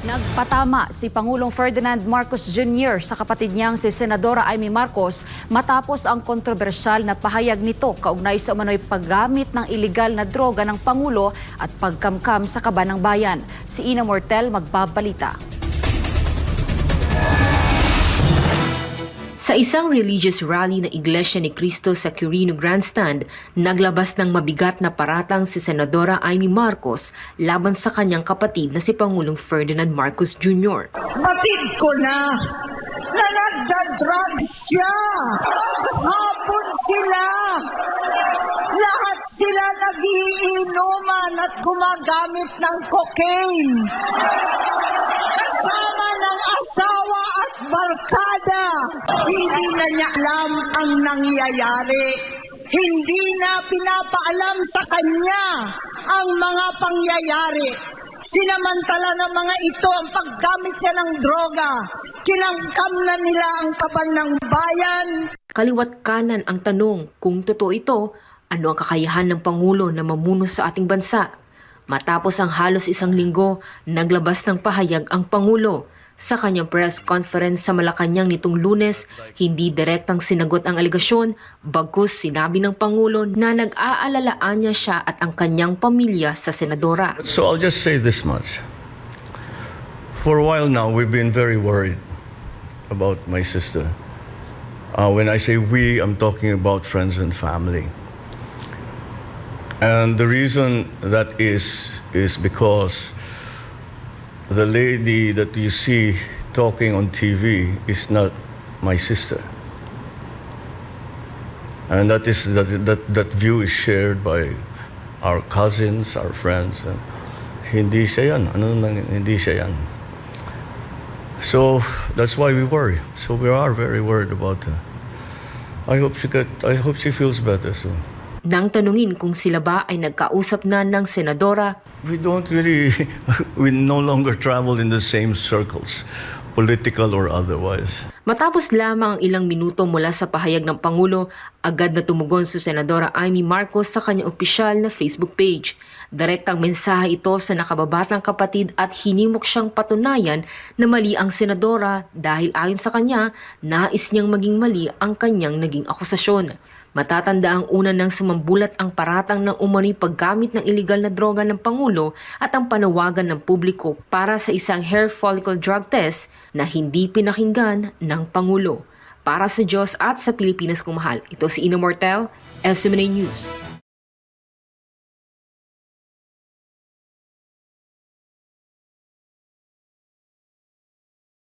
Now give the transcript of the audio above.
Nagpatama si Pangulong Ferdinand Marcos Jr. sa kapatid niyang si Senadora Amy Marcos matapos ang kontrobersyal na pahayag nito kaugnay sa umano'y paggamit ng iligal na droga ng Pangulo at pagkamkam sa kaban ng bayan. Si Ina Mortel magbabalita. Sa isang religious rally na Iglesia ni Cristo sa Quirino Grandstand, naglabas ng mabigat na paratang si Senadora Amy Marcos laban sa kanyang kapatid na si Pangulong Ferdinand Marcos Jr. Batid ko na nagda-drug siya. Hapon sila. Lahat sila nagiinuman at gumagamit ng cocaine. Kasama ng asawa at barkada. Hindi na niya alam ang nangyayari. Hindi na pinapaalam sa kanya ang mga pangyayari. Sinamantala ng mga ito ang paggamit niya ng droga. Kinangkam na nila ang kaban ng bayan. Kaliwat kanan ang tanong kung totoo ito, ano ang kakayahan ng Pangulo na mamuno sa ating bansa? Matapos ang halos isang linggo, naglabas ng pahayag ang Pangulo. Sa kanyang press conference sa Malacanang nitong Lunes, hindi direktang sinagot ang alegasyon, bagkus sinabi ng Pangulo na nag-aalalaan niya siya at ang kanyang pamilya sa senadora. So I'll just say this much. For a while now, we've been very worried about my sister. When I say we, I'm talking about friends and family. And the reason that is because the lady that you see talking on TV is not my sister. And that view is shared by our cousins, our friends. Hindi siya yan. Hindi siya yan. So that's why we worry. So we are very worried about her. I hope she feels better soon. Nang tanungin kung sila ba ay nagkausap na ng senadora, we no longer travel in the same circles, political or otherwise. Matapos lamang ang ilang minuto mula sa pahayag ng Pangulo, agad na tumugon si Senadora Amy Marcos sa kanyang opisyal na Facebook page. Direktang mensahe ito sa nakababatang kapatid at hinimok siyang patunayan na mali ang senadora dahil ayon sa kanya, nais niyang maging mali ang kanyang naging akusasyon. Matatanda ang una nang sumambulat ang paratang ng umano'y paggamit ng iligal na droga ng Pangulo at ang panawagan ng publiko para sa isang hair follicle drug test na hindi pinakinggan ng Pangulo. Para sa Diyos at sa Pilipinas kung mahal, ito si Ina Mortel, SMNA News.